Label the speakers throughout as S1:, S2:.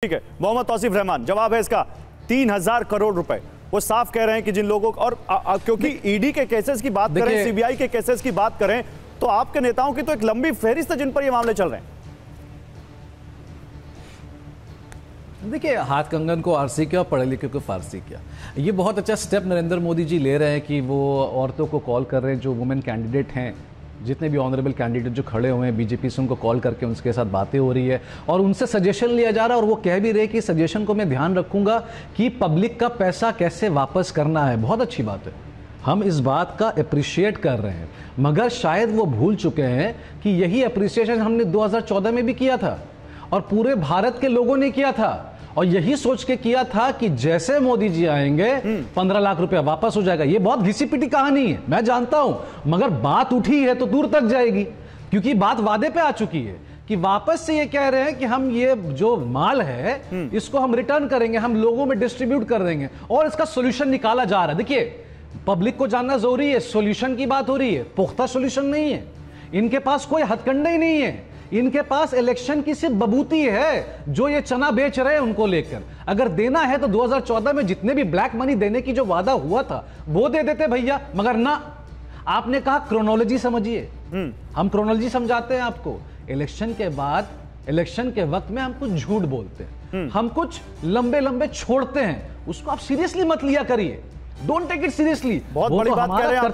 S1: ठीक है, मोहम्मद तौसीफ रहमान, जवाब है इसका 3000 करोड़ रुपए। वो साफ कह रहे हैं कि जिन लोगों को, और क्योंकि ईडी के केसेस की बात करें, सीबीआई के केसेस की बात करें, तो आपके नेताओं की तो एक लंबी फहरिस्त है जिन पर ये मामले चल रहे हैं।
S2: देखिए, हाथ कंगन को आरसी किया और पढ़े लिखे को फारसी किया। ये बहुत अच्छा स्टेप नरेंद्र मोदी जी ले रहे हैं कि वो औरतों को कॉल कर रहे हैं, जो वुमेन कैंडिडेट हैं, जितने भी ऑनरेबल कैंडिडेट जो खड़े हुए हैं बीजेपी से, उनको कॉल करके उनके साथ बातें हो रही है और उनसे सजेशन लिया जा रहा है। और वो कह भी रहे कि सजेशन को मैं ध्यान रखूंगा कि पब्लिक का पैसा कैसे वापस करना है। बहुत अच्छी बात है, हम इस बात का अप्रिशिएट कर रहे हैं, मगर शायद वो भूल चुके हैं कि यही अप्रिसिएशन हमने 2014 में भी किया था और पूरे भारत के लोगों ने किया था, और यही सोच के किया था कि जैसे मोदी जी आएंगे 15 लाख रुपया वापस हो जाएगा। ये बहुत घिसी पिटी कहानी है, मैं जानता हूं, मगर बात उठी है तो दूर तक जाएगी, क्योंकि बात वादे पे आ चुकी है कि वापस से ये कह रहे हैं कि हम ये जो माल है इसको हम रिटर्न करेंगे, हम लोगों में डिस्ट्रीब्यूट कर देंगे और इसका सोल्यूशन निकाला जा रहा है। देखिए, पब्लिक को जानना जरूरी है, सोल्यूशन की बात हो रही है, पुख्ता सोल्यूशन नहीं है, इनके पास कोई हथकंडा ही नहीं है, इनके पास इलेक्शन की सिर्फ बबूती है, जो ये चना बेच रहे हैं उनको लेकर। अगर देना है तो 2014 में जितने भी ब्लैक मनी देने की जो वादा हुआ था वो दे देते भैया, मगर ना, आपने कहा क्रोनोलॉजी समझिए, हम क्रोनोलॉजी समझाते हैं आपको। इलेक्शन के बाद, इलेक्शन के वक्त में हम कुछ झूठ बोलते हैं, हम कुछ लंबे लंबे छोड़ते हैं, उसको आप सीरियसली मत लिया करिए, डोंट टेक इट सीरियसली।
S1: बहुत बड़ी बात कह रहे हैं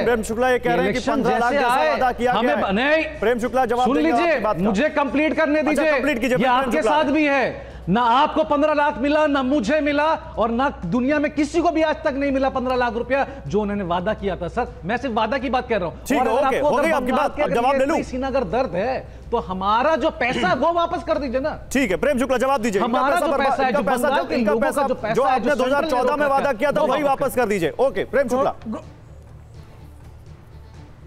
S1: प्रेम शुक्ला ये कह रहे हैं कि 15 लाख जैसा वादा किया गया है। नहीं, प्रेम शुक्ला जवाब
S2: सुन लीजिए, मुझे कंप्लीट करने दीजिए। कंप्लीट कीजिए, ये आपके साथ भी है ना, आपको 15 लाख मिला, ना मुझे मिला, और ना दुनिया में किसी को भी आज तक नहीं मिला 15 लाख रुपया जो उन्होंने वादा किया था। सर, मैं सिर्फ वादा की बात कर रहा हूं। अगर दर्द है तो हमारा जो पैसा वो वापस कर दीजिए ना।
S1: ठीक है, प्रेम शुक्ला जवाब दीजिए।
S2: हमारा जो पैसा है,
S1: जो आपने 2014 में वादा किया था वही वापस कर दीजिए। ओके, प्रेम शुक्ला।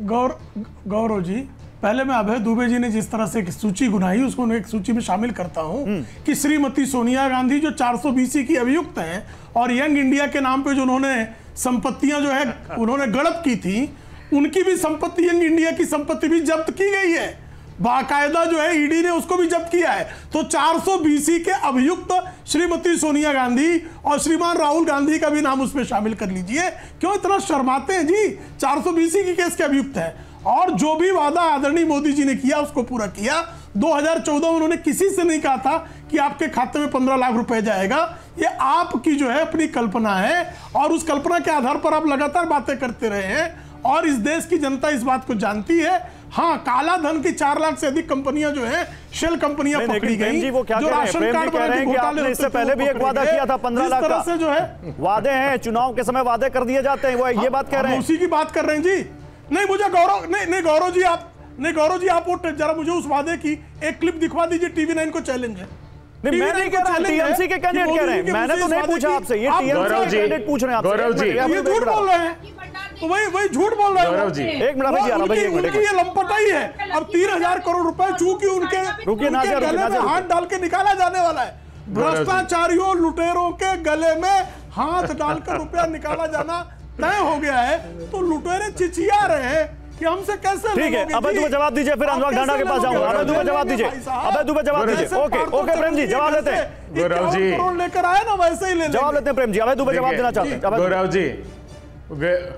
S3: गौरव जी, पहले मैं अभय दुबे जी ने जिस तरह से एक सूची गुनाई, उसको एक सूची में शामिल करता हूं कि श्रीमती सोनिया गांधी जो 420 की अभियुक्त हैं और यंग इंडिया के नाम पे जो उन्होंने संपत्तियां जो है उन्होंने गड़प की थी, उनकी भी संपत्ति, यंग इंडिया की संपत्ति भी जब्त की गई है, बाकायदा जो है ईडी ने उसको भी जब्त किया है। तो 420 के अभियुक्त श्रीमती सोनिया गांधी और श्रीमान राहुल गांधी का भी नाम उसमें शामिल कर लीजिए। क्यों इतना शर्माते हैं जी? 420 की केस के अभियुक्त है, और जो भी वादा आदरणीय मोदी जी ने किया उसको पूरा किया। 2014 में उन्होंने किसी से नहीं कहा था कि आपके खाते में 15 लाख रुपए जाएगा। ये आपकी जो है अपनी कल्पना है, और उस कल्पना के आधार पर आप लगातार बातें करते रहे हैं, और इस देश की जनता इस बात को जानती है। हाँ, काला धन की 4 लाख से अधिक कंपनियां जो है शेल कंपनियां पकड़ी गई,
S1: जो राशन कार्ड बनाने घोटाले, इससे पहले भी एक वादा किया था 15 लाख का। से जो है वादे हैं, चुनाव के समय वादे कर दिए जाते हैं, वो ये बात कह रहे हैं,
S3: उसी की बात कर रहे हैं जी। नहीं, मुझे गौरव नहीं गौरव जी आप वो जरा मुझे उस वादे की एक क्लिप दिखवा दीजिए। टीवी9 को चैलेंज है।
S1: नहीं, मैं नहीं कह रहा, टीएमसी के कैंडिडेट कह रहे हैं, मैंने तो नहीं पूछा आपसे, ये टीएमसी के कैंडिडेट पूछ रहे हैं आपसे।
S3: गौरव जी, ये झूठ बोल रहे हैं, तो वही झूठ बोल रहे हैं
S1: गौरव जी। एक मिनट
S3: उनकी ये लंपटाई है। अब 3000 करोड़ रुपए चूंकि उनके गले में हाथ डाल के निकाला जाने वाला है। भ्रष्टाचारियों, लुटेरों के गले में हाथ डालकर रुपया निकाला जाना तय हो गया है, तो लुटेरे चिचिया रहे हैं कि हमसे कैसे।
S1: ठीक है, अभय दुबे जवाब दीजिए, फिर अनुराग ढांडा के पास जाऊंगा। अभय दुबे जवाब दीजिए, अभय दुबे जवाब दीजिए। ओके प्रेम जी जवाब लेते हैं।
S3: गौरव जी करोड़ लेकर आए ना, वैसे ही ले
S1: जवाब लेते हैं प्रेम जी। अभय दुबे जवाब देना चाहते हैं।
S4: गौरव जी,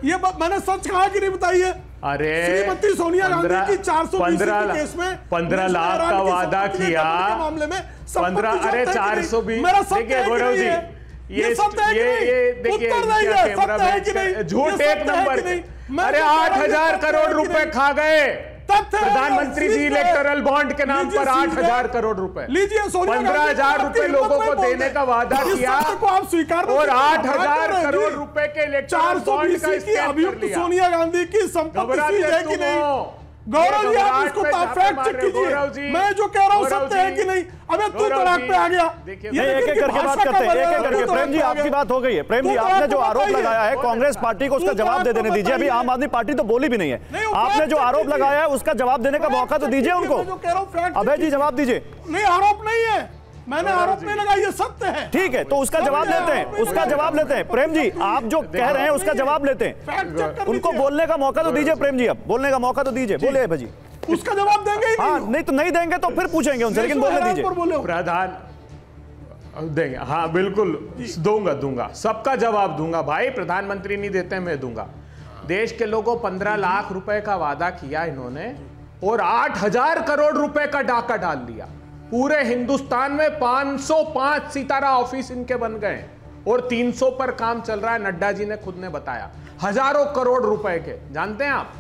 S3: ये मैंने सच कहा कि नहीं बताइए?
S4: अरे
S3: श्रीमती सोनिया गांधी की 420 केस में
S4: 15 लाख का वादा किया मामले में 15, अरे 420। देखिए गौरव जी, ये देखिए झूठ एक नंबर। अरे 8000 करोड़ रुपए खा गए प्रधानमंत्री जी इलेक्टोरल बॉन्ड के नाम पर। 8000 करोड़ रुपए लीजिए, 15,000 रुपए लोगों को देने का वादा किया,
S3: आप स्वीकार,
S4: और 8000 करोड़ रुपए के इलेक्टोरल बॉन्ड का स्कैम कर लिया।
S3: सोनिया गांधी की संपत्ति है कि नहीं? गौरव जी, आप इसको फैक्ट चेक कीजिए, मैं जो कह रहा हूं सत्य है कि नहीं। अबे तू तड़ाक पे आ गया।
S1: एक एक करके बात करते हैं, एक एक करके। प्रेम जी, आपकी बात हो गई है। प्रेम जी, आपने जो आरोप लगाया है कांग्रेस पार्टी को, उसका जवाब दे देने दीजिए। अभी आम आदमी पार्टी तो बोली भी नहीं है। आपने जो आरोप लगाया है उसका जवाब देने का मौका तो दीजिए उनको। अभय जी जवाब दीजिए।
S3: नहीं, आरोप नहीं है, मैंने आरोप नहीं लगाया, ये सत्य है।
S1: ठीक है, तो उसका जवाब लेते हैं, उसका जवाब लेते हैं। प्रेम जी, आप जो कह रहे हैं उसका जवाब लेते हैं, उनको बोलने का मौका तो दीजिए। प्रेम जी, अब बोलने का मौका तो दीजिए, बोलिए भाई।
S3: उसका जवाब देंगे ही नहीं।
S1: हाँ, नहीं तो नहीं देंगे तो फिर पूछेंगे उनसे, लेकिन बोलने दीजिए।
S4: प्रधान देंगे, हाँ बिल्कुल दूंगा, सबका जवाब दूंगा भाई। प्रधानमंत्री नहीं देते, मैं दूंगा। देश के लोगों 15 लाख रुपए का वादा किया इन्होंने और 8,000 करोड़ रुपए का डाका डाल दिया। पूरे हिंदुस्तान में 505 सितारा ऑफिस इनके बन गए और 300 पर काम चल रहा है। नड्डा जी ने खुद ने बताया, हजारों करोड़ रुपए के, जानते हैं आप।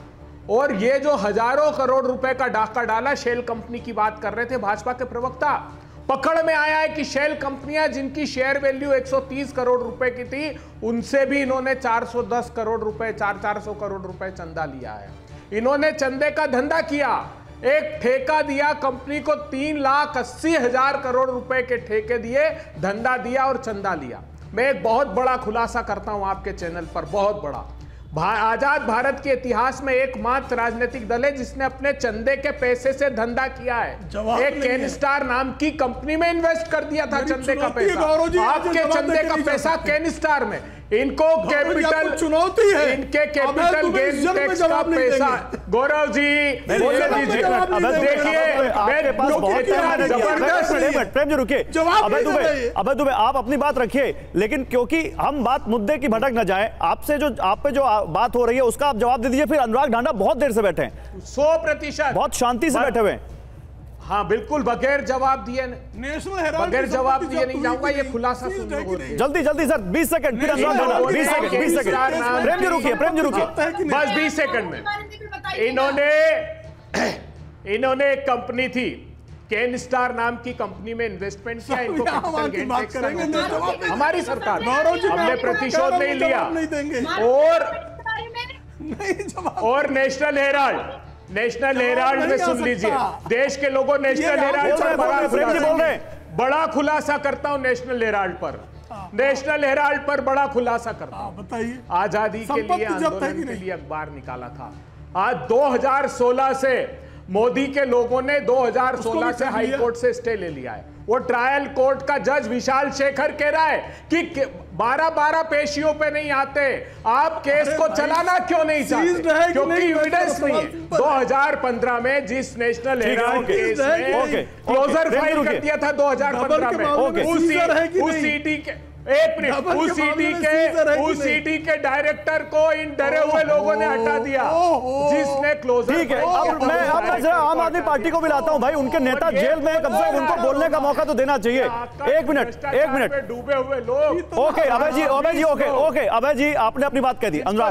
S4: और ये जो हजारों करोड़ रुपए का डाका डाला, शेल कंपनी की बात कर रहे थे भाजपा के प्रवक्ता, पकड़ में आया है कि शेल कंपनियां जिनकी शेयर वैल्यू 130 करोड़ रुपए की थी, उनसे भी इन्होंने 410 करोड़ रुपए, 400 करोड़ रुपए चंदा लिया है। इन्होंने चंदे का धंधा किया, एक ठेका दिया कंपनी को, 3,80,000 करोड़ रुपए के ठेके दिए, धंधा दिया और चंदा लिया। मैं एक बहुत बड़ा खुलासा करता हूं आपके चैनल पर, बहुत बड़ा। आजाद भारत के इतिहास में एकमात्र राजनीतिक दल है जिसने अपने चंदे के पैसे से धंधा किया है। एक कैनस्टार नाम की कंपनी में इन्वेस्ट कर दिया था चंदे का पैसा। आपके चंदे का पैसा कैनस्टार में, इनको कैपिटल
S3: चुनौती है,
S4: इनके कैपिटल गेन टैक्स का पैसा। गौरव जी देखिए,
S1: प्रेम जी रुकिए, अबे दुबे आप अपनी बात रखिए, लेकिन क्योंकि हम बात मुद्दे की भटक न जाए, आपसे जो आप पे जो बात हो रही है उसका आप जवाब दे दीजिए। फिर अनुराग ढांडा बहुत देर से बैठे हैं,
S4: 100%
S1: बहुत शांति से बैठे हुए हैं।
S4: हाँ बिल्कुल, बगैर जवाब दिए, बगैर जवाब दिए नहीं जाऊंगा। ये खुलासा सुन लो
S1: जल्दी जल्दी सर, 20 सेकंड, फिर अनुराग ढांडा 20 सेकंड। प्रेम जी रुकिए, प्रेम जी रुकिए,
S4: बस 20 सेकंड में। इन्होंने एक कंपनी थी कैनस्टार नाम की कंपनी में इन्वेस्टमेंट किया, इनको कैपिटल गेन टैक्स का हमारी सरकार, हमने प्रतिशोध नहीं लिया। और नेशनल हेराल्ड में सुन लीजिए, देश के लोगों, नेशनल हेराल्ड पर बड़ा खुलासा करता हूं, नेशनल हेराल्ड पर बड़ा खुलासा करता हूं।
S3: बताइए,
S4: आजादी के लिए, आंदोलन के लिए अखबार निकाला था। आज 2016 से मोदी के लोगों ने 2016 से हाई कोर्ट से स्टे ले लिया है। वो ट्रायल कोर्ट का जज विशाल शेखर कह रहा है कि 12-12 पेशियों पे नहीं आते, आप केस को चलाना क्यों नहीं चाहते? क्योंकि एविडेंस नहीं है। 2015 में जिस नेशनल हेराल्ड केस में क्लोजर फाइल कर दिया था 2015 में, उस सीटी के उस सीटी के डायरेक्टर को इन डरे हुए लोगों ने हटा दिया, जिसने क्लोजर।
S1: ठीक है, अब मैं आम आदमी पार्टी को भी लाता हूं भाई, उनके नेता जेल में, कम से कम उनको बोलने का मौका तो देना चाहिए। एक मिनट,
S4: डूबे हुए लोग।
S1: ओके अभय जी, ओके अभय जी, आपने अपनी बात कह दी। अनुराग।